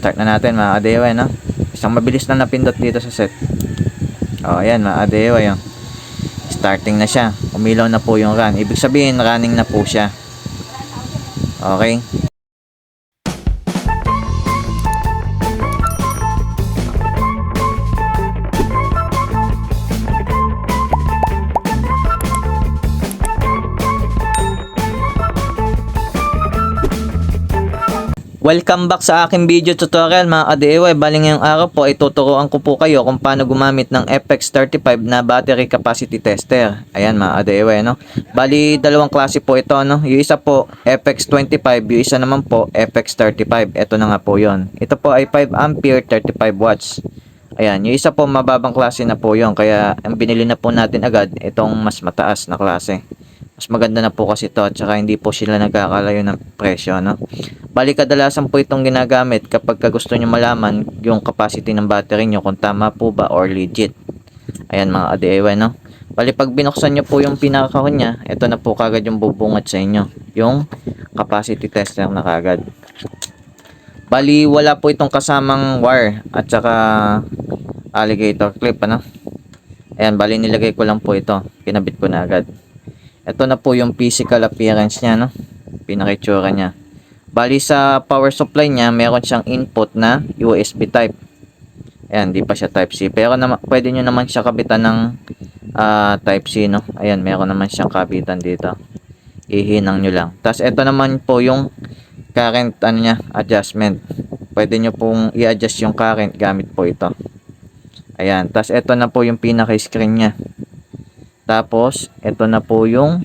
start na natin mga kadeway, no? Isang mabilis na napindot dito sa set. Ayan mga kadeway, oh. Starting na siya. Umilaw na po yung run. Ibig sabihin, running na po siya. Okay. Welcome back sa aking video tutorial mga ka-DIY. Bali ngayong araw po ay tuturuan ko po kayo kung paano gumamit ng FX35 na battery capacity tester. Ayan mga ka-DIY, no? Bali dalawang klase po ito, no? Yung isa po FX25, yung isa naman po FX35. Ito na nga po yon. Ito po ay 5 ampere 35 watts. Ayan, yung isa po mababang klase na po yon. Kaya ang binili na po natin agad itong mas mataas na klase. Mas maganda na po kasi ito at saka hindi po sila nagkakalayo ng presyo, no? Bali kadalasan po itong ginagamit kapag gusto nyo malaman yung capacity ng battery nyo kung tama po ba or legit. Ayan mga ka-DIY, no? Bali pag binuksan nyo po yung pinakakahon nya, ito na po kagad yung bubungat sa inyo, yung capacity tester na kagad. Bali wala po itong kasamang wire at saka alligator clip, ano? Ayan, bali nilagay ko lang po ito, kinabit ko na agad. Ito na po yung physical appearance nya, no? Pinaka-itsura nya. Bali sa power supply nya, meron siyang input na USB type. Ayan, di pa siya type C. Pero pwede nyo naman siya kabitan ng type C, no? Ayan, meron naman siyang kabitan dito. Ihinang nyo lang. Tapos ito naman po yung current adjustment. Pwede nyo pong i-adjust yung current gamit po ito. Ayan, tapos ito na po yung pinaka-screen nya. Tapos, ito na po yung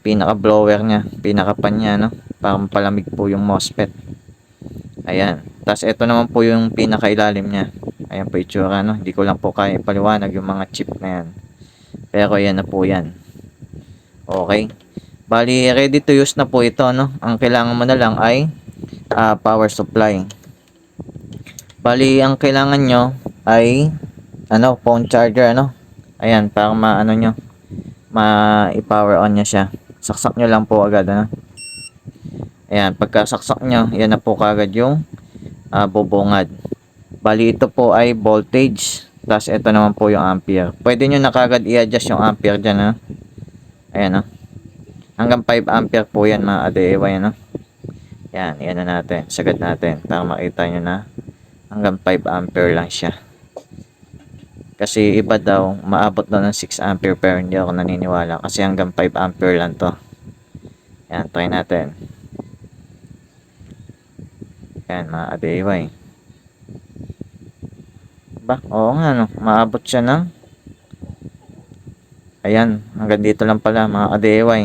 pinaka-blower nya, pinaka-pan nya, no? Para mapalamig po yung MOSFET. Ayan. Tapos, ito naman po yung pinaka-ilalim nya. Ayan po itsura, no? Hindi ko lang po kaya ipaliwanag yung mga chip na yan. Pero, ayan na po yan. Okay. Bali, ready to use na po ito, no? Ang kailangan mo na lang ay power supply. Bali, ang kailangan nyo ay phone charger, ano? Ayan, para maano nyo, ma-power on nya siya. Saksak nyo lang po agad, ano? Ayan, pagka saksak nyo, yan na po kagad yung bubungad. Bali, ito po ay voltage. Tapos, ito naman po yung ampere. Pwede nyo na kagad i-adjust yung ampere dyan, ano? Ayan, no? Hanggang 5 ampere po yan, mga ka-DIY, ano? Yan, yan na natin. Sagad natin para makita nyo na hanggang 5 ampere lang siya. Kasi iba daw, maabot daw ng 6 ampere pero hindi ako naniniwala. Kasi hanggang 5 ampere lang to. Yan, try natin. Yan, mga ka-DIY. Ba? Oo nga, no? Maabot siya ng ayan, hanggang dito lang pala, mga ka-DIY.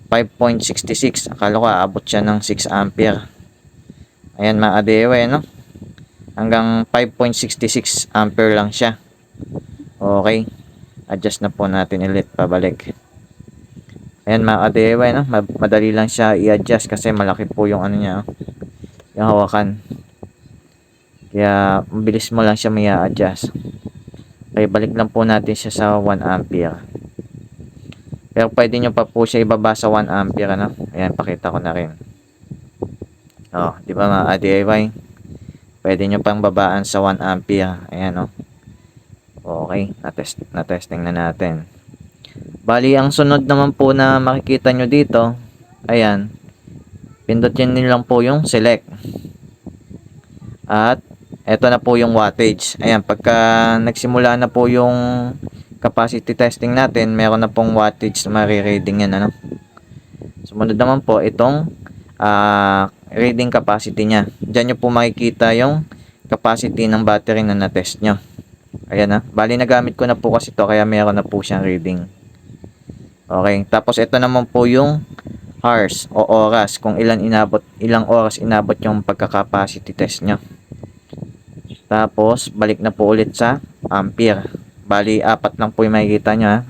5.66. Akala ko aabot siya ng 6 ampere. Ayan, mga ka-DIY, no? Hanggang 5.66 ampere lang siya. Okay, adjust na po natin ulit pabalik. Ayan mga ka-DIY, no? Madali lang siya i-adjust kasi malaki po yung ano niya, yung hawakan. Kaya mabilis mo lang siya may adjust. Okay, balik lang po natin siya sa 1 ampere. Pero pwede nyo pa po siya ibaba sa 1 ampere, ano? Ayan, pakita ko na rin. Oh, di ba mga ka-DIY? Pwede nyo pang babaan sa 1 ampere. Ayan, no? Okay, na-testing na natin. Bali, ang sunod naman po na makikita nyo dito, ayan, pindutin nyo lang po yung select. At, eto na po yung wattage. Ayan, pagka nagsimula na po yung capacity testing natin, meron na pong wattage na marireading yan, ano? Sumunod naman po, itong reading capacity nya. Diyan nyo po makikita yung capacity ng battery na na-test nyo. Ayan na. Bali nagamit ko na po kasi ito kaya meron na po siyang reading. Okay. Tapos ito naman po yung hours o oras. Kung ilang oras inabot yung pagka-capacity test nyo. Tapos balik na po ulit sa ampere. Bali 4 lang po yung makikita nyo, ha.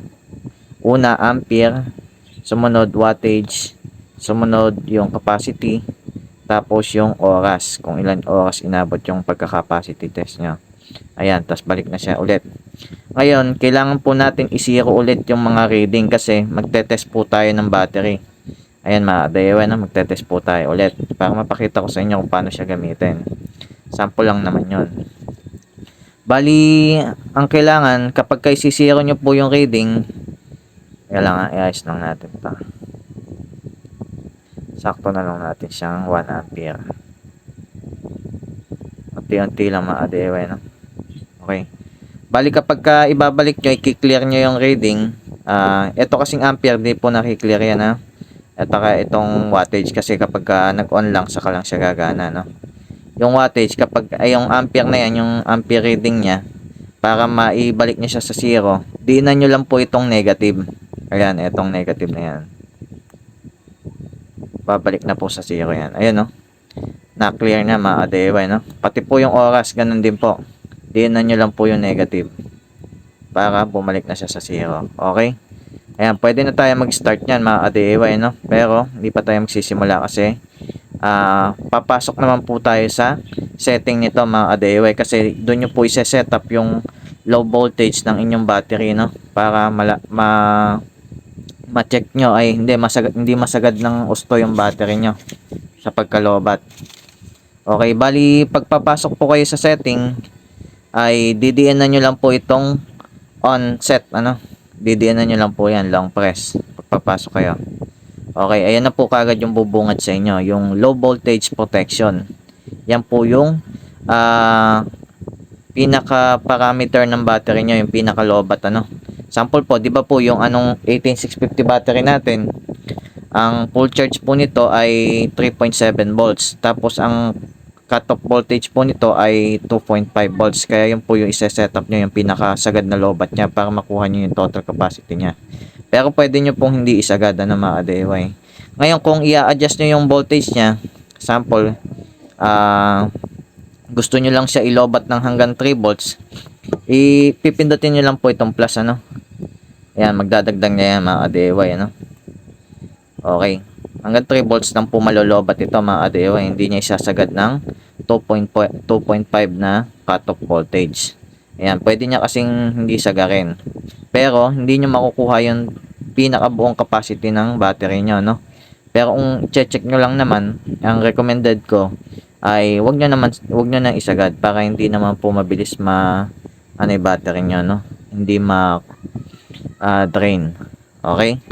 Una ampere. Sumunod wattage. Sumunod yung capacity. Tapos yung oras. Kung ilan oras inabot yung pagka-capacity test nyo. Ayan, tas balik na siya ulit. Ngayon, kailangan po natin i-zero ulit yung mga reading kasi magte-test po tayo ng battery. Ayan mga adewa, no? Magte-test po tayo ulit para mapakita ko sa inyo kung paano siya gamitin. Sample lang naman yon. Bali, ang kailangan kapag kay sisiro nyo po yung reading, kailangan i-ayos lang natin ito. Sakto na lang natin siyang 1 ampere. Unti-unti lang mga adewa, no? Okay. Bali kapag ka ibabalik nyo, i-clear nyo yung reading. Ito kasing ampere, di po nakiklear yan, ha? At saka itong wattage kasi kapag nag-on lang, saka lang siya gagana, no? Yung wattage, kapag ay yung ampere na yan, yung ampere reading niya, para maibalik niya siya sa 0, diinan nyo lang po itong negative. Ayan, itong negative na yan. Babalik na po sa 0 yan. Ayan, no? Na-clear na mga adewa, no? Pati po yung oras, ganun din po. Diinan nyo lang po yung negative para bumalik na siya sa 0. Okay? Ayan, pwede na tayo mag-start niyan mga ADEWA, no? Pero hindi pa tayo magsisimula kasi papasok naman po tayo sa setting nito mga ADEWA kasi doon nyo po i-set up yung low voltage ng inyong battery, no? Para ma-check nyo ay hindi masagad ng gusto yung battery nyo sa pagkalobat. Okay, bali pagpapasok po kayo sa setting ay didiin na nyo lang po itong on set, ano? Didiinan nyo lang po yan, long press pagpapasok kayo. Okay, ayan na po kagad yung bubungad sa inyo, yung low voltage protection. Yan po yung pinaka parameter ng battery nyo, yung pinaka lobat, ano. Sample po, di ba po yung anong 18650 battery natin, ang full charge po nito ay 3.7 volts, tapos ang cutoff voltage po nito ay 2.5 volts. Kaya yun po yung isa-setup nyo, yung pinakasagad na lobat niya para makuha nyo yung total capacity niya. Pero pwede nyo pong hindi isagad na mga ADEWA. Ngayon kung i-adjust nyo yung voltage niya, sample, gusto nyo lang siya ilobat ng hanggang 3 volts, ipipindutin nyo lang po itong plus, ano. Ayan, magdadagdag niya yan mga ADEWA, ano. Okay. Hanggang 3 volts lang po malolobat ito mga ADEWA. Hindi niya isasagad ng 2.5 na cutoff voltage. Ayan, pwede niya kasing hindi sagarin. Pero hindi niyo makukuha yung pinakabuong capacity ng battery niyo, no? Pero kung check nyo lang naman, ang recommended ko ay wag nyo na isagad para hindi naman po mabilis yung battery niyo, no? Hindi drain. Okay?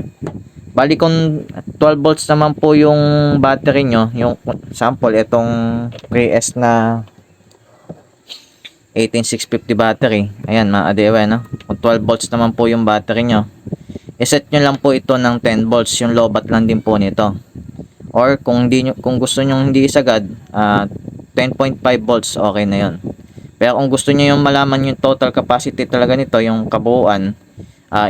Bali kung 12 volts naman po yung battery nyo, yung sample itong 3S na 18650 battery, ayan mga ADEWA, no? Kung 12 volts naman po yung battery nyo, iset nyo lang po ito ng 10 volts, yung lobat lang din po nito. Or kung gusto nyo hindi isagad, 10.5 volts, okay na yon. Pero kung gusto nyo yung malaman yung total capacity talaga nito, yung kabuuan,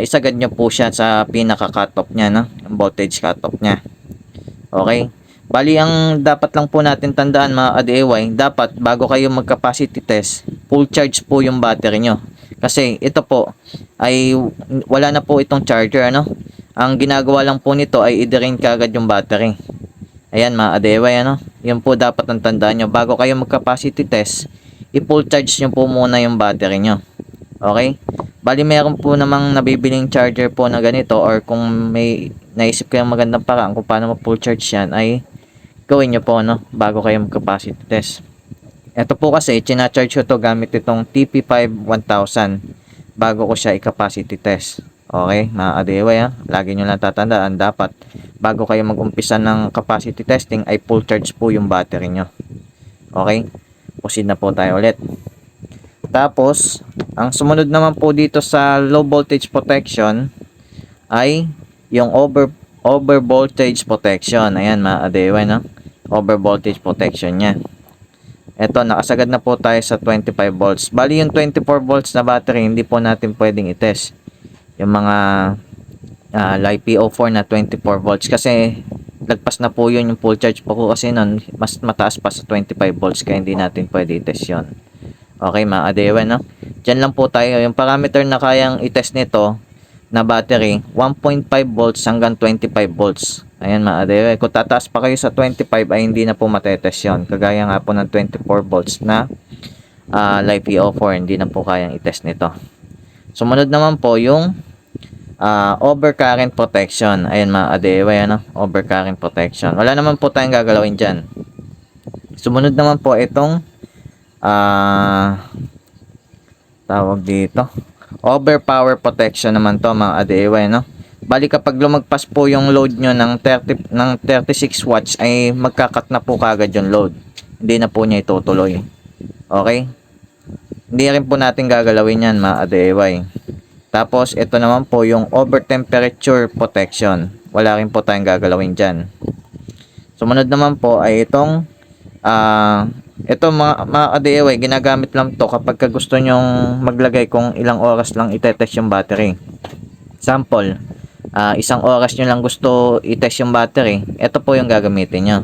isagad nyo po siya sa pinaka cutoff nya, no? Yung voltage cutoff nya. Okay? Bali ang dapat lang po natin tandaan mga ADEWA, dapat bago kayo mag-capacity test, full charge po yung battery nyo. Kasi ito po ay wala na po itong charger, ano? Ang ginagawa lang po nito ay i-drain kagad yung battery. Ayan mga ADEWA, ano? Yun po dapat ang tandaan nyo. Bago kayo mag-capacity test, i-full charge nyo po muna yung battery nyo. Okay? Bali meron po namang nabibiling charger po na ganito, or kung may naisip kayong magandang paraan kung paano ma-full charge yan, ay gawin nyo po, no? Bago kayo mag-capacity test. Ito po kasi, china-charge ko to gamit itong TP5 1000 bago ko siya i-capacity test. Okay, mga ADEWA, lagi nyo lang tatandaan, dapat bago kayo mag-umpisa ng capacity testing ay full charge po yung battery nyo. Okay, proceed na po tayo ulit. Tapos, ang sumunod naman po dito sa low voltage protection ay yung over voltage protection. Ayan mga ADEWA, no? Over voltage protection niya. Ito, nakasagad na po tayo sa 25 volts. Bali yung 24 volts na battery, hindi po natin pwedeng i-test. Yung mga LiPo4 na 24 volts kasi lagpas na po yun yung full charge po ko kasi nun, mas mataas pa sa 25 volts kaya hindi natin pwede i-test yun. Okay mga ADEWA, no? Diyan lang po tayo. Yung parameter na kayang i-test nito na battery, 1.5 volts hanggang 25 volts. Ayan mga ADEWA. Kung tataas pa kayo sa 25 ay hindi na po matetest yun. Kagaya nga po ng 24 volts na LiPo4, hindi na po kayang i-test nito. Sumunod naman po yung overcurrent protection. Ayan mga ka-DIY, ano? Overcurrent protection. Wala naman po tayong gagalawin dyan. Sumunod naman po itong tawag dito, overpower protection naman to mga ka-DIY, no? Bali kapag lumagpas po yung load nyo ng 36 watts ay magkakat na po kagad yung load. Hindi na po niya itutuloy. Okay? Hindi rin po natin gagalawin yan mga ka-DIY. Tapos ito naman po yung over temperature protection. Wala rin po tayong gagalawin dyan. Sumunod naman po ay itong ito mga ka-DIY, ginagamit lang to kapag gusto nyong maglagay kung ilang oras lang itetest yung battery. Sample, isang oras nyo lang gusto i-test yung battery, ito po yung gagamitin nyo.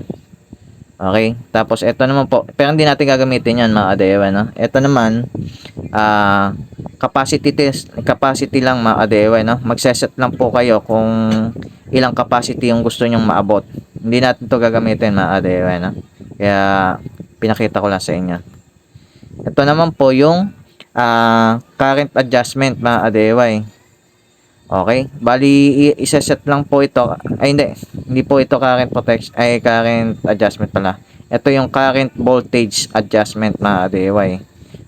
Okay, tapos ito naman po, pero hindi natin gagamitin yan mga ka-DIY, no? Ito naman capacity lang mga ka-DIY, no? Magseset lang po kayo kung ilang capacity yung gusto nyong maabot. Hindi natin to gagamitin mga ka-DIY, no? Kaya pinakita ko lang sa inyo. Ito naman po yung current adjustment mga ka-DIY. Okay, bali isa-set lang po ito. Ay hindi po ito current protection, ay current adjustment pala. Ito yung current voltage adjustment mga ka-DIY.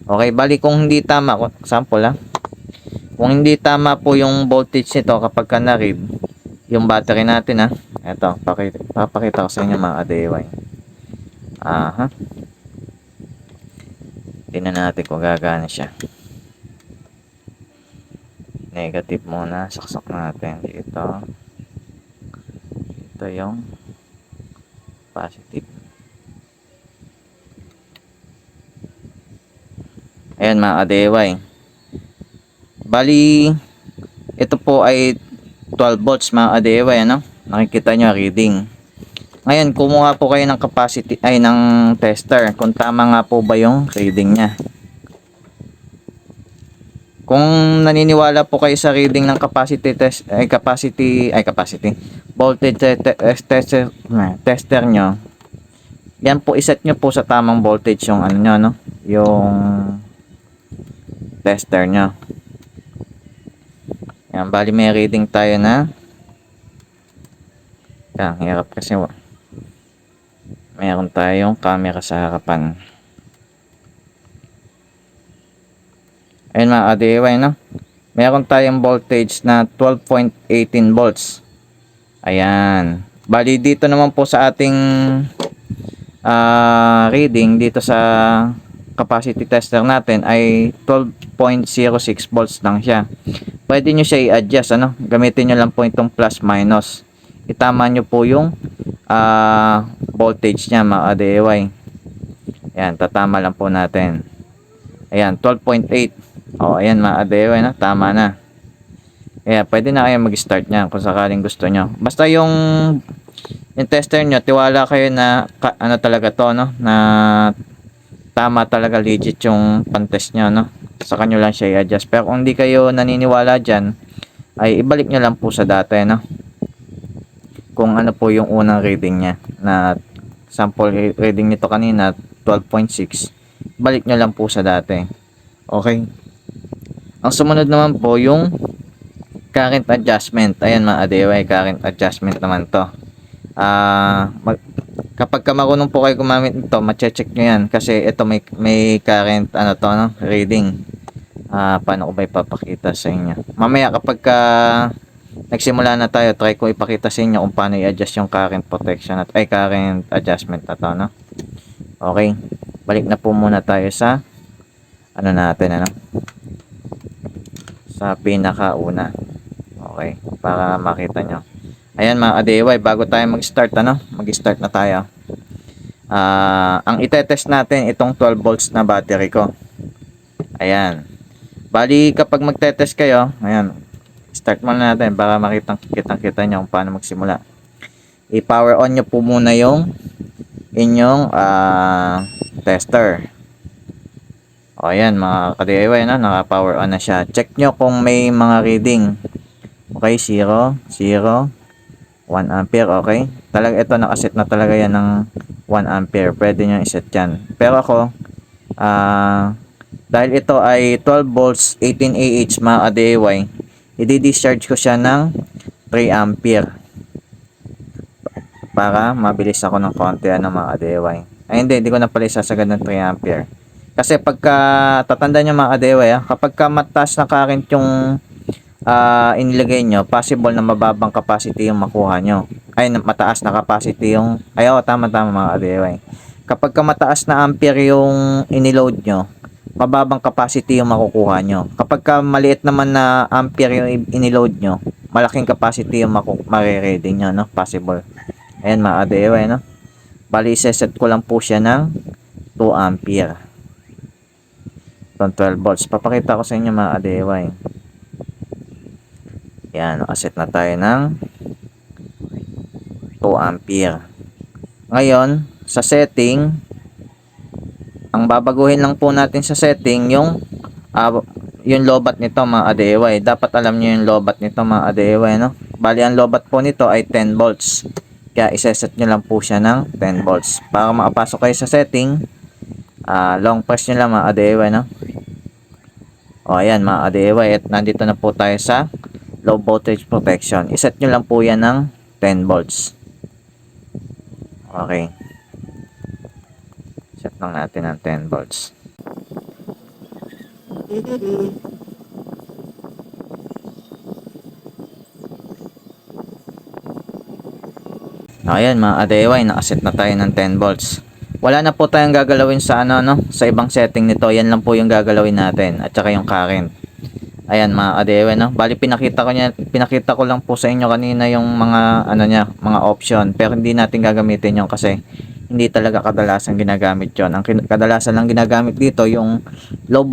Okay, bali kung hindi tama, example kung hindi tama po yung voltage nito kapag ka na-read yung battery natin ito, papakita ko sa inyo mga ka-DIY. Tingnan natin kung gagana siya. Negative muna, saksak natin dito. Ito yung positive. Ayan mga ka-DIY. Bali ito po ay 12 volts mga ka-DIY, ano? Nakikita nyo reading. Ngayon kumuha po kayo ng capacity ng tester kung tama nga po ba yung reading nya. Kung naniniwala po kayo sa reading ng voltage tester nyo, yan po, iset nyo po sa tamang voltage yung ano nyo, no? Yung tester nyo. Yan, bali may reading tayo na. Yan, hirap kasi meron tayong camera sa harapan. Ayun mga ka-DIY, no? Meron tayong voltage na 12.18 volts. Ayan. Bali dito naman po sa ating reading dito sa capacity tester natin ay 12.06 volts lang siya. Pwede nyo siya i-adjust, ano? Gamitin nyo lang po itong plus minus. Itama nyo po yung voltage nya mga ka-DIY. Ayan, tatama lang po natin. Ayan, 12.8. Ayan mga ka-DIY, na tama na. Kaya pwede na kayo mag-start niyan kung sakaling gusto nyo. Basta yung tester nyo, tiwala kayo na ano talaga to, no? Na tama talaga, legit yung pantest nyo, no? Saka nyo lang siya i-adjust. Pero kung hindi kayo naniniwala dyan, ay ibalik nyo lang po sa dati, no? Kung ano po yung unang reading nya. Na sample reading nito kanina 12.6, balik nyo lang po sa dati. Okay. Ang sumunod naman po yung current adjustment. Ayan mga ka-DIY, current adjustment naman to. Kapag marunong po kayo gumamit nito, ma-check nyo yan kasi ito may current ano to, no? Reading. Paano ko ba ipapakita sa inyo? Mamaya kapag nagsimula na tayo, try ko ipakita sa inyo kung paano i-adjust yung current protection current adjustment na to, no? Okay. Balik na po muna tayo sa ano natin, ano? Sa pinakauna. Okay, para makita nyo. Ayan mga ka-DIY, bago tayo mag-start, ano? Mag-start na tayo. Ang itetest natin itong 12 volts na battery ko. Ayan. Bali kapag magtetest kayo, ayan, start muna natin para makita nyo kung paano magsimula. I-power on nyo po muna yung inyong tester. O ayan mga ka-DIY, no? Naka-power on na siya. Check nyo kung may mga reading. Okay, 0, 0, 1 ampere, okay. Talaga ito, nakaset na talaga yan ng 1 ampere. Pwede nyo iset yan. Pero ako, dahil ito ay 12 volts 18 Ah mga ka-DIY, i-discharge ko siya ng 3 ampere para mabilis ako ng konti mga ka-DIY. Ay hindi ko na pala isasagad ng 3 ampere. Kasi pagka tatandaan nyo mga ka-DIY, kapag ka mataas na current yung inilagay nyo, possible na mababang capacity yung makuha nyo. Ay, mataas na capacity yung, tama mga ka-DIY. Kapag ka mataas na ampere yung iniload nyo, mababang capacity yung makukuha nyo. Kapag ka maliit naman na ampere yung iniload nyo, malaking capacity yung marireading nyo, no? Possible. Ayan mga ka-DIY, no? Bali, iseset ko lang po siya ng 2 ampere. Itong 12 volts. Papakita ko sa inyo mga ka-DIY. Yan, nakaset na tayo ng 2 ampere. Ngayon, sa setting, ang babaguhin lang po natin sa setting yung lobat nito mga ka-DIY. Dapat alam nyo yung lobat nito mga ka-DIY, no? Bali, ang lobat po nito ay 10 volts. Kaya iseset nyo lang po siya ng 10 volts. Para makapasok kayo sa setting, long press nyo lang mga ka-DIY, no? O ayan mga ka-DIY, at nandito na po tayo sa low voltage protection. Iset nyo lang po yan ng 10 volts. Okay. Set lang natin ng 10 volts. Ayan mga ka-DIY, nakaset na tayo ng 10 volts. Wala na po tayong gagalawin sa sa ibang setting nito. Yan lang po yung gagalawin natin at saka yung current. Ayan mga ka-DIY, no? Bali pinakita ko lang po sa inyo kanina yung mga mga option, pero hindi natin gagamitin yung kasi hindi talaga kadalasan ginagamit yon. Ang kadalasan lang ginagamit dito yung low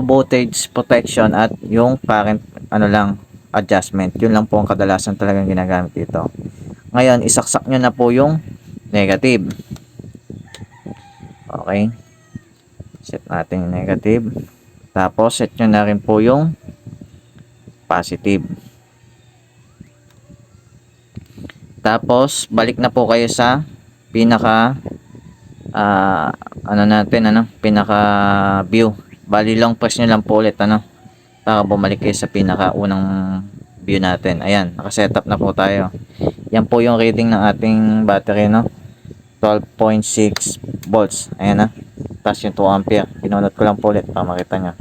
voltage protection at yung current adjustment. Yun lang po ang kadalasan talagang ginagamit dito. Ngayon, isaksak nyo na po yung negative. Okay. Set natin yung negative. Tapos, set nyo na rin po yung positive. Tapos, balik na po kayo sa pinaka pinaka view. Bali, long press nyo lang po ulit, para bumalik kayo sa pinaka unang view natin. Ayan, naka-setup na po tayo. Yan po yung reading ng ating battery, 12.6 volts. Ayan Tapos yung 2 ampere. Pinunod ko lang po ulit para makita nyo.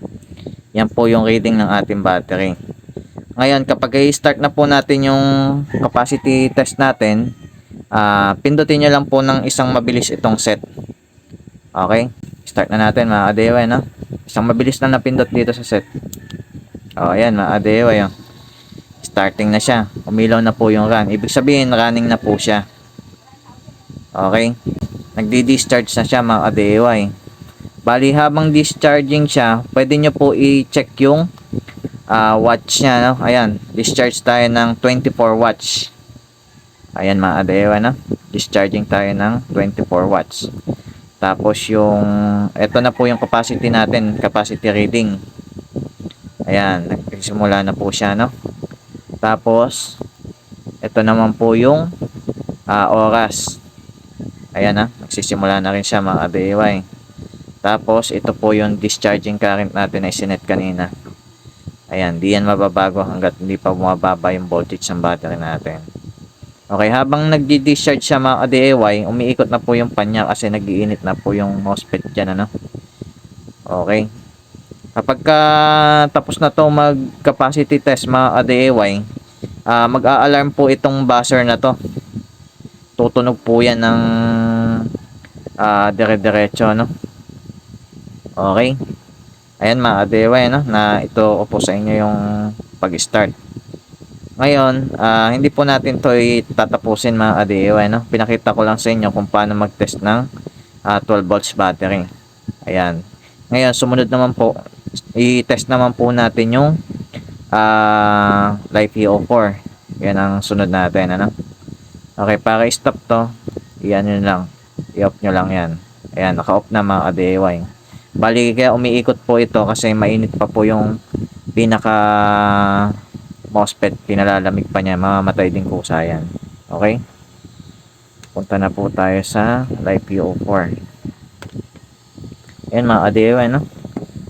Yan po yung reading ng ating battery. Ngayon, kapag i-start na po natin yung capacity test natin, pindutin nyo lang po ng isang mabilis itong set. Okay? Start na natin mga ka-DIY, Isang mabilis na napindot dito sa set. Ayan mga ka-DIY, starting na siya. Umilaw na po yung run. Ibig sabihin, running na po siya. Okay? Nagdi-discharge na siya mga ka-DIY. Bali, habang discharging siya, pwede nyo po i-check yung watch niya, Ayan, discharge tayo ng 24 watts. Ayan mga ka-DIY, Discharging tayo ng 24 watts. Tapos ito na po yung capacity natin, capacity reading. Ayan, nagsimula na po siya, Tapos, ito naman po yung oras. Ayan nagsisimula na rin siya mga ka-DIY. Tapos, ito po yung discharging current natin na isinet kanina. Ayan, di yan mababago hanggat hindi pa bumababa yung voltage ng battery natin. Okay, habang nagdi-discharge siya mga ka-DIY, umiikot na po yung panya kasi nag-iinit na po yung MOSFET dyan, Okay. Kapag tapos na to mag-capacity test mga ka-DIY, mag-a-alarm po itong buzzer na to. Tutunog po yan ng dire-diretso, Okay. Ayan mga ka-DIY, na ito po sa inyo yung pag-start. Ngayon, hindi po natin to tatapusin mga ka-DIY, Pinakita ko lang sa inyo kung paano mag-test ng 12 volts battery. Ayan. Ngayon, sumunod naman po, i-test naman po natin yung LiFePO4. Yan ang sunod natin, Okay, para i-stop to, iyan nyo lang. I-off nyo lang yan. Ayan, naka-off na mga ka-DIY. Bali, kaya umiikot po ito kasi mainit pa po yung pinaka MOSFET. Pinalalamig pa niya. Mamamatay din kusa yan. Okay? Punta na po tayo sa LiFePO4. Ayan mga ka-DIY,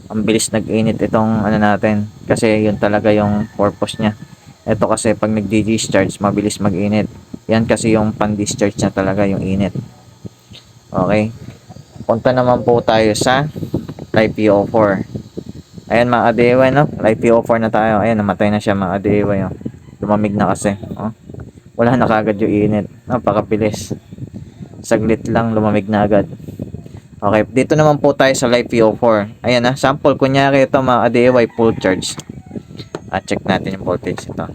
ang bilis nag-init itong ano natin kasi yun talaga yung purpose niya. Ito kasi pag nag-discharge mabilis mag-init. Yan kasi yung pan-discharge niya talaga yung init. Okay. Punta naman po tayo sa Live PO4. Ayan mga ka-DIY, no? Live PO4 na tayo. Ayan, namatay na siya mga ka-DIY, oh. Lumamig na kasi, oh. Wala na kagad yung init. Napakabilis. Saglit lang lumamig na agad. Okay, dito naman po tayo sa Live PO4. Ayan na, sample kunyari ito mga ka-DIY full charge. At check natin yung voltage ito.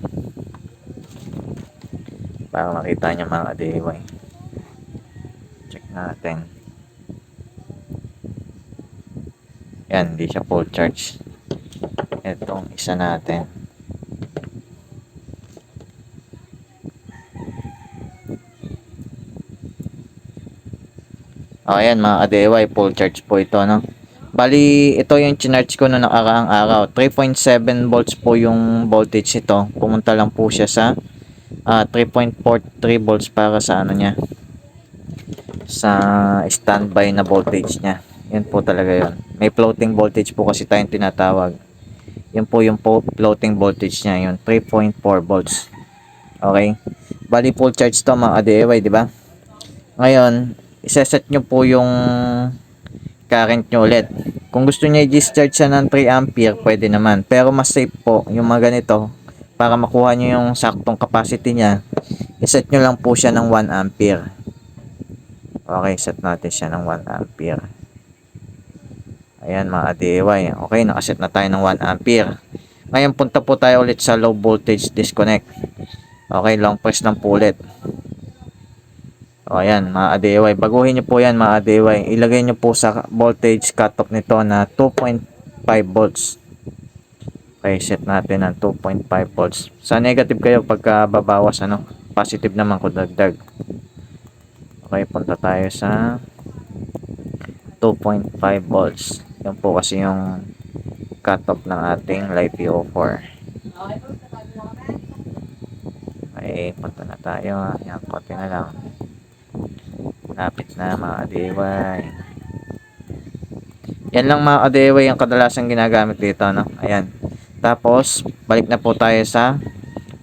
Para makita nyo mga ka-DIY. Check natin. Yan, hindi siya full charge. Itong isa natin. O, ayan mga ka-DIY, full charge po ito, no? Bali, ito yung chinarge ko noong nakaraang araw. 3.7 volts po yung voltage ito. Pumunta lang po siya sa 3.43 volts para sa ano niya. Sa standby na voltage niya. Yan po talaga yun. May floating voltage po kasi tayong tinatawag. Yan po yung floating voltage niya. Yun, 3.4 volts. Okay? Bali, full charge to mga ka-DIY, di ba? Ngayon, iseset nyo po yung current nyo ulit. Kung gusto nyo i-discharge siya ng 3 ampere, pwede naman. Pero mas safe po yung mga ganito. Para makuha nyo yung saktong capacity niya, iset nyo lang po siya ng 1 ampere. Okay, set natin siya ng 1 ampere. Ayan mga DIY. Okay, nakaset na tayo ng 1 ampere. Ngayon punta po tayo ulit sa low voltage disconnect. Okay, long press lang po ulit. O ayan mga DIY. Baguhin nyo po yan mga DIY. Ilagay nyo po sa voltage cutoff nito na 2.5 volts. Okay, set natin ng 2.5 volts. Sa negative kayo pagka babawas, ano? Positive naman kung dagdag. Okay, punta tayo sa 2.5 volts. Yan po kasi yung cutoff ng ating Live PO4. Okay, punta na tayo. Yan, konti na lang. Lapit na mga DIY. Yan lang mga DIY yung kadalasan ginagamit dito, no? Ayan. Tapos, balik na po tayo sa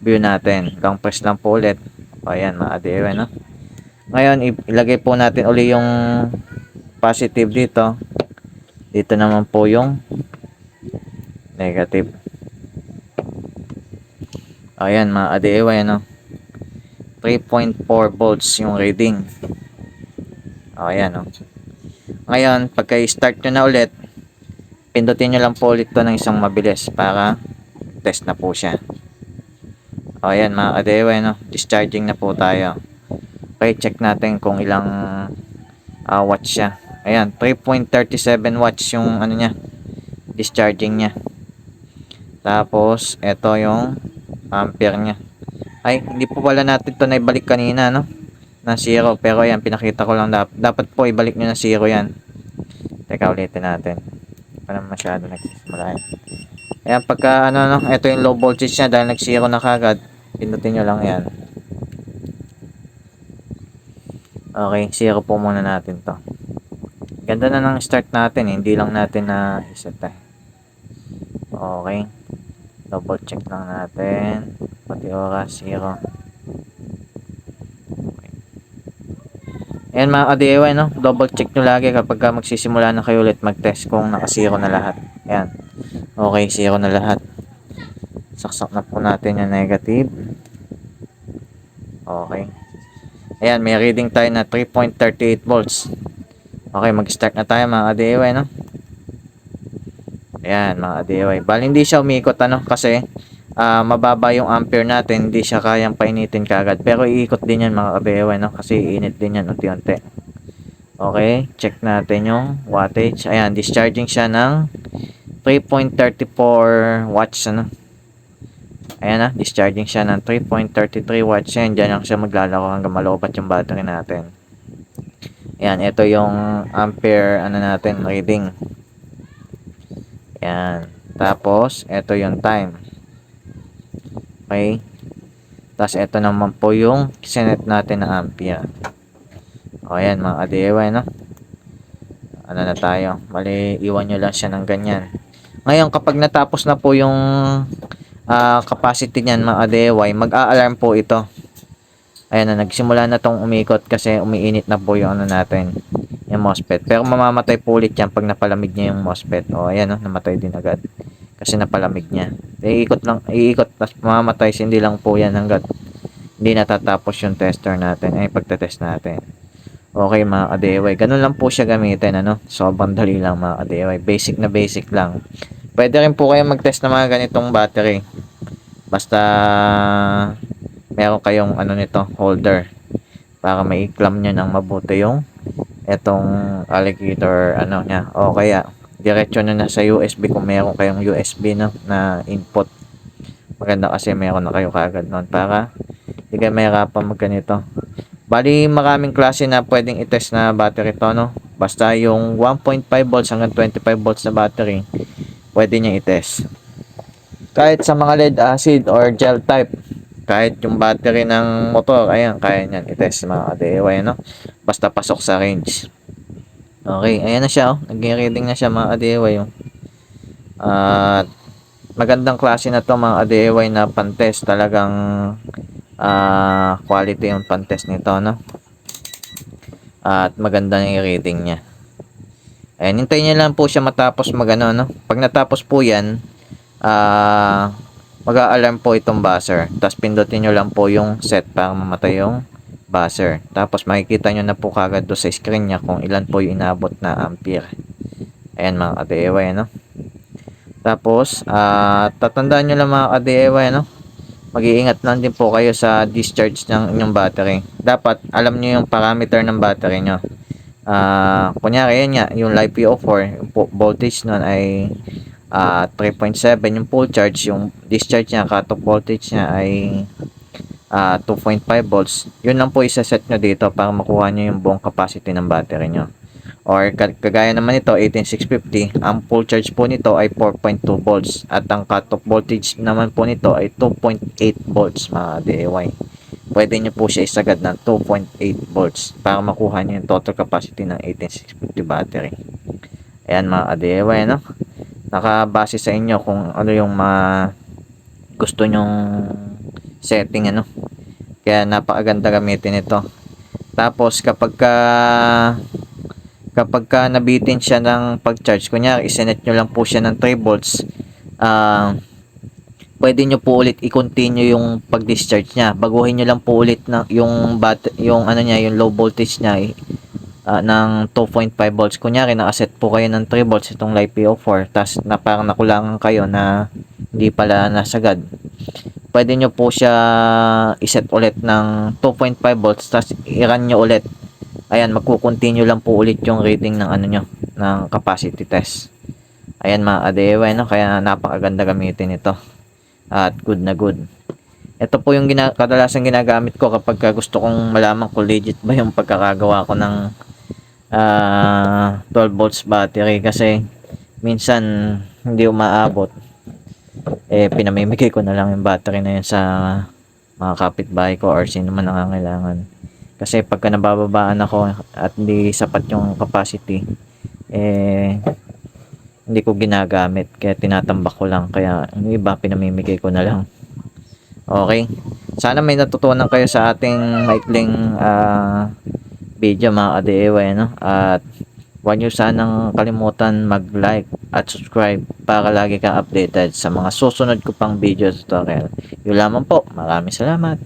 view natin. Long press lang po ulit. O, ayan mga DIY, no? Ngayon, ilagay po natin uli yung positive dito. Dito naman po yung negative. Ayan mga DIY, no? 3.4 volts yung reading. Ayan, no? Ngayon, pagka i-start nyo na ulit, pindutin nyo lang po ulit to ng isang mabilis para test na po siya. Ayan mga DIY, no? Discharging na po tayo. Okay, check natin kung ilang watts siya. Ayan, 3.37 watts yung ano niya, discharging niya. Tapos, ito yung ampere niya. Ay, hindi po pala natin to na ibalik kanina, no? Na 0. Pero ayan, pinakita ko lang. Dapat po ibalik nyo na 0 yan. Teka, ulitin natin. Parang masyado nagsisimula. Ayan, pagka ano, no? Ito yung low voltage niya dahil nag-0 na kagad. Pindutin nyo lang yan. Okay, 0 po muna natin to. Ganda na ng start natin, hindi lang natin na iset eh. Okay. Double check lang natin. Pati oras, 0. Okay. Ayan mga ka-DIY, no? Double check nyo lagi kapag magsisimula na kayo ulit mag-test kung naka-0 na lahat. Ayan. Okay, 0 na lahat. Saksak na po natin yung negative. Okay. Ayan, may reading tayo na 3.38 volts. Okay, mag-start na tayo mga ka-DIY, no? Ayan, mga ka-DIY. Bali, hindi siya umikot, ano? Kasi, mababa yung ampere natin. Hindi siya kayang painitin kagad. Pero, iikot din yan, mga ka-DIY, no? Kasi, iinit din yan unti-unti. Okay, check natin yung wattage. Ayan, discharging siya ng 3.34 watts, ano? Ayan na, discharging siya ng 3.33 watts. Yan, dyan lang siya maglalaro hanggang malobat yung battery natin. Ayan, ito yung ampere, ano natin, reading. Ayan. Tapos, ito yung time. Okay. Tapos, ito naman po yung sinet natin na ampere. O, ayan, mga ka-DIY, no? ano na tayo. Bali, iwan nyo lang siya ng ganyan. Ngayon, kapag natapos na po yung capacity niyan mga DIY, mag-a-alarm po ito. Ayan na, nagsimula na tong umikot kasi umiinit na po yung ano natin, yung MOSFET. Pero mamamatay po ulit yan pag napalamig niya yung MOSFET. O, ayan o, namatay din agad. Kasi napalamig niya. Iikot, tapos mamamatay, hindi lang po yan hanggat hindi natatapos yung tester natin, ay pagtetest natin. Okay mga ka-DIY, ganun lang po siya gamitin, ano? Sobrang dali lang mga ka-DIY, basic na basic lang. Pwede rin po kayo mag-test ng mga ganitong battery. Basta meron kayong ano nito, holder, para maiklam nyo ng mabuti yung etong alligator ano niya, o kaya diretso na sa USB kung meron kayong USB na input. Maganda kasi meron na kayo kagad nun para hindi kayo mahirapan magganito. Bali maraming klase na pwedeng i-test na battery to, no? Basta yung 1.5 volts hanggang 25 volts na battery pwede niya i-test. Kahit sa mga lead acid or gel type, kahit yung battery ng motor, ayan, kaya niyan i-test mga ka-DIY, no? Basta pasok sa range. Okay, ayan na siya, oh. Nag-reading na siya mga ka-DIY, oh. At magandang klase na to mga ka-DIY na pan-test. Talagang quality yung pan-test nito, no? At maganda yung reading niya. Ayan, hintayin niyo lang po siya matapos magano, no? Pag natapos po yan, mag-a-alarm po itong buzzer. Tapos pindutin nyo lang po yung set para mamatay yung buzzer. Tapos makikita nyo na po kagad do sa screen nya kung ilan po yung inabot na ampere. Ayan mga ka-DIY, no? Tapos, tatandaan nyo lang mga ka-DIY, no? Mag-iingat lang din po kayo sa discharge ng inyong battery. Dapat alam nyo yung parameter ng battery nyo. Kunyari yan nga, yung LiPo4, yung voltage nun ay 3.7 yung full charge, yung discharge niya, cut-off voltage niya ay 2.5 volts. Yun lang po isa-set nyo dito para makuha nyo yung buong capacity ng battery nyo. Or kagaya naman ito 18650, ang full charge po nito ay 4.2 volts at ang cut-off voltage naman po nito ay 2.8 volts mga DIY. Pwede nyo po siya isagad ng 2.8 volts para makuha nyo yung total capacity ng 18650 battery. Ayan mga DIY, no? Nakabase sa inyo kung ano yung gusto nyong setting, ano. Kaya napakaganda gamitin ito. Tapos kapag ka nabitin siya ng pag-charge, kunyari isenet nyo lang po siya ng 3 volts, pwede nyo po ulit i-continue yung pag-discharge niya. Baguhin nyo lang po ulit yung ano niya, yung low voltage niya, ng 2.5 volts. Kunyari nakaset po kayo ng 3 volts itong LiPo4, tas na parang nakulangan kayo na hindi pala nasagad, pwede nyo po siya iset ulit ng 2.5 volts tas i-run nyo ulit. Ayan, magkukontinue lang po ulit yung reading ng ano nyo, ng capacity test. Ayan mga ka-DIY, no? Kaya napakaganda gamitin ito at good na good. Ito po yung kadalasan ginagamit ko kapag gusto kong malaman kung legit ba yung pagkakagawa ko ng 12 volts battery, kasi minsan hindi umaabot, pinamimigay ko na lang yung battery na yun sa mga kapitbahay ko or sino man nangangailangan. Kasi pagka nabababaan ako at hindi sapat yung capacity, hindi ko ginagamit, kaya tinatambak ko lang. Kaya yung iba pinamimigay ko na lang. Okay, sana may natutunan kayo sa ating maikling video mga ka-DIY, no? At huwag nyo sanang kalimutan mag-like at subscribe para lagi kang updated sa mga susunod ko pang video tutorial. Yun lamang po, maraming salamat.